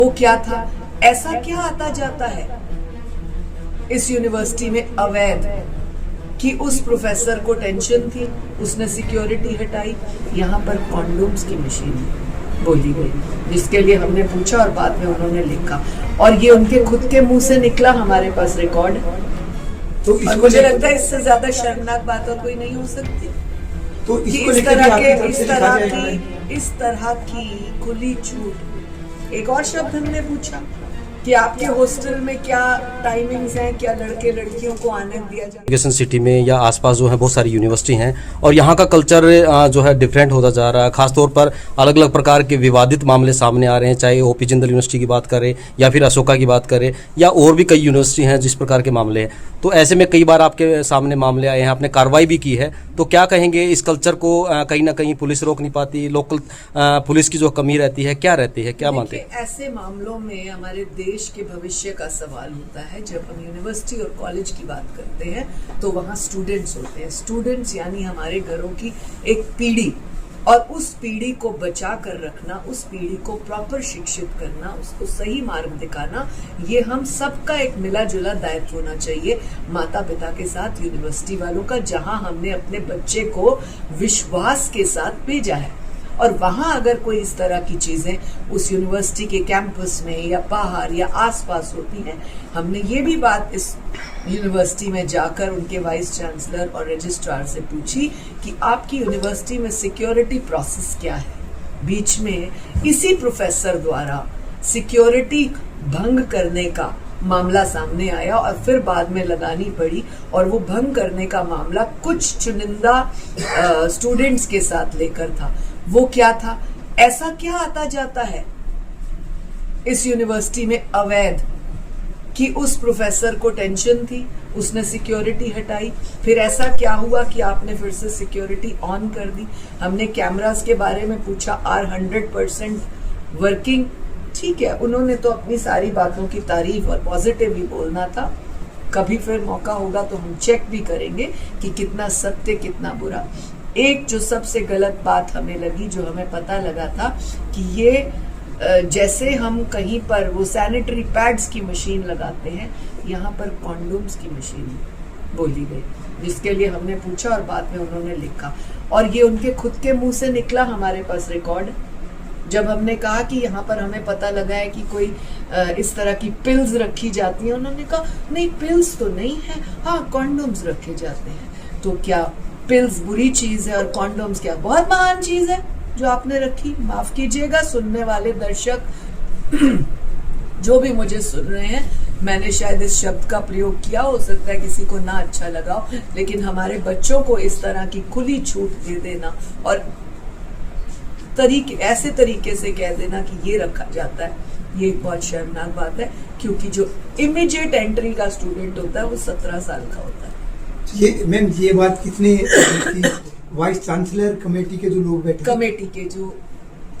वो क्या था, ऐसा क्या आता जाता है इस यूनिवर्सिटी में अवैध कि उस प्रोफेसर को टेंशन थी, उसने सिक्योरिटी हटाई। यहाँ पर कॉन्डोम्स की मशीन बोली गई, जिसके लिए हमने पूछा और बाद में उन्होंने लिखा, और ये उनके खुद के मुंह से निकला, हमारे पास रिकॉर्ड है। तो मुझे लगता है इससे ज्यादा शर्मनाक बात और कोई नहीं हो सकती। तो इस तरह की खुली छूट। एक और शब्द हमने पूछा कि आपके हॉस्टल में क्या टाइमिंग्स हैं, क्या लड़के लड़कियों को आने दिया जाए। एजुकेशन सिटी में या आसपास जो है बहुत सारी यूनिवर्सिटी हैं और यहाँ का कल्चर जो है डिफरेंट होता जा रहा है। खासतौर पर अलग अलग प्रकार के विवादित मामले सामने आ रहे हैं, चाहे ओपी जिंदल यूनिवर्सिटी की बात करें या फिर अशोका की बात करें या और भी कई यूनिवर्सिटी हैं जिस प्रकार के मामले हैं। तो ऐसे में कई बार आपके सामने मामले आए हैं, आपने कार्रवाई भी की है, तो क्या कहेंगे इस कल्चर को कहीं ना कहीं पुलिस रोक नहीं पाती, लोकल पुलिस की जो कमी रहती है, क्या रहती है, क्या मानते हैं? ऐसे मामलों में हमारे देश के भविष्य का सवाल होता है। जब हम यूनिवर्सिटी और कॉलेज की बात करते हैं तो वहाँ स्टूडेंट्स होते हैं। स्टूडेंट्स यानी हमारे घरों की एक पीढ़ी, और उस पीढ़ी को बचा कर रखना, उस पीढ़ी को प्रॉपर शिक्षित करना, उसको सही मार्ग दिखाना, ये हम सबका एक मिला जुला दायित्व होना चाहिए माता पिता के साथ, यूनिवर्सिटी वालों का, जहां हमने अपने बच्चे को विश्वास के साथ भेजा है। और वहां अगर कोई इस तरह की चीजें उस यूनिवर्सिटी के कैंपस में या बाहर या आसपास होती हैं, हमने ये भी बात इस यूनिवर्सिटी में जाकर उनके वाइस चांसलर और रजिस्ट्रार से पूछी कि आपकी यूनिवर्सिटी में सिक्योरिटी प्रोसेस क्या है। बीच में इसी प्रोफेसर द्वारा सिक्योरिटी भंग करने का मामला सामने आया और फिर बाद में लगानी पड़ी, और वो भंग करने का मामला कुछ चुनिंदा स्टूडेंट्स के साथ लेकर था। वो क्या था, ऐसा क्या आता जाता है इस यूनिवर्सिटी में अवैध कि उस प्रोफेसर को टेंशन थी, उसने सिक्योरिटी हटाई। फिर ऐसा क्या हुआ कि आपने फिर से सिक्योरिटी ऑन कर दी। हमने कैमरास के बारे में पूछा, आर 100% वर्किंग? ठीक है, उन्होंने तो अपनी सारी बातों की तारीफ और पॉजिटिव ही बोलना था। कभी फिर मौका होगा तो हम चेक भी करेंगे कि कितना सत्य कितना बुरा। एक जो सबसे गलत बात हमें लगी, जो हमें पता लगा था कि ये जैसे हम कहीं पर वो सैनिटरी पैड्स की मशीन लगाते हैं, यहाँ पर कॉन्डोम्स की मशीन बोली गई, जिसके लिए हमने पूछा और बाद में उन्होंने लिखा, और ये उनके खुद के मुंह से निकला, हमारे पास रिकॉर्ड है। जब हमने कहा कि यहाँ पर हमें पता लगा है कि कोई इस तरह की पिल्स रखी जाती हैं, उन्होंने कहा नहीं, पिल्स तो नहीं है, हाँ कॉन्डोम्स रखे जाते हैं। तो क्या पिल्स बुरी चीज है और कॉन्डोम्स क्या बहुत महान चीज है जो आपने रखी? माफ कीजिएगा सुनने वाले दर्शक जो भी मुझे सुन रहे हैं, मैंने शायद इस शब्द का प्रयोग किया, हो सकता है किसी को ना अच्छा लगा हो, लेकिन हमारे बच्चों को इस तरह की खुली छूट दे देना और ऐसे तरीके से कह देना कि ये रखा जाता है, ये एक बहुत शर्मनाक बात है। क्योंकि जो इमीडिएट एंट्री का स्टूडेंट होता है वो 17 साल का होता है। ये मैम, ये बात कितने वाइस चांसलर कमेटी के जो लोग बैठे, कमेटी के जो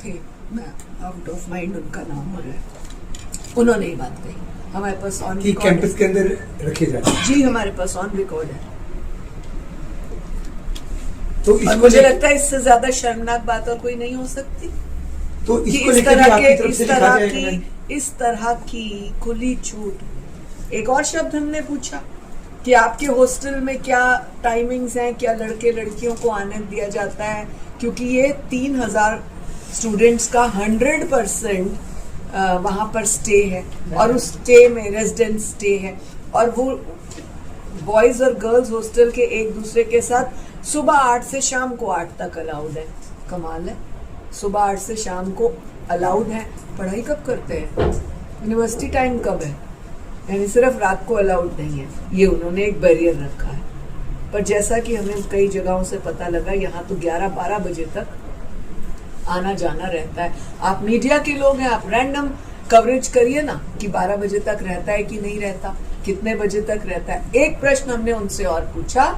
थे, मैं आउट ऑफ माइंड उनका नाम हो रहा है, उन्होंने ये बात कही। हमारे पास ऑन रिकॉर्ड कैंपस के अंदर रखे जाते हैं। जी, हमारे पास ऑन रिकॉर्ड है। तो मुझे लगता है इससे ज्यादा शर्मनाक बात और कोई नहीं हो सकती। तो इसको इस तरह की खुली छूट। एक और शब्द हमने पूछा कि आपके हॉस्टल में क्या टाइमिंग्स हैं, क्या लड़के लड़कियों को आने दिया जाता है, क्योंकि ये 3000 स्टूडेंट्स का 100% वहाँ पर स्टे है, और उस स्टे में रेजिडेंस स्टे है, और वो बॉयज और गर्ल्स हॉस्टल के एक दूसरे के साथ सुबह 8 से शाम को 8 तक अलाउड है। कमाल है, सुबह 8 से शाम को अलाउड है। पढ़ाई कब करते हैं? यूनिवर्सिटी टाइम कब है? यानी सिर्फ रात को अलाउड नहीं है, ये उन्होंने एक बैरियर रखा है। पर जैसा कि हमें कई जगहों से पता लगा, यहाँ तो 11-12 बजे तक आना जाना रहता है। आप मीडिया के लोग हैं, आप रैंडम कवरेज करिए ना कि 12 बजे तक रहता है कि नहीं रहता, कितने बजे तक रहता है। एक प्रश्न हमने उनसे और पूछा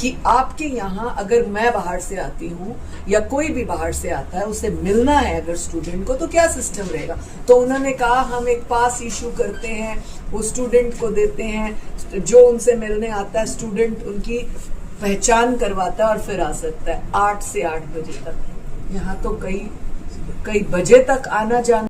कि आपके यहाँ अगर मैं बाहर से आती हूँ या कोई भी बाहर से आता है, उसे मिलना है अगर स्टूडेंट को, तो क्या सिस्टम रहेगा? तो उन्होंने कहा हम एक पास इशू करते हैं, वो स्टूडेंट को देते हैं, जो उनसे मिलने आता है स्टूडेंट उनकी पहचान करवाता है और फिर आ सकता है 8 से 8 बजे तक। यहाँ तो कई बजे तक आना जाना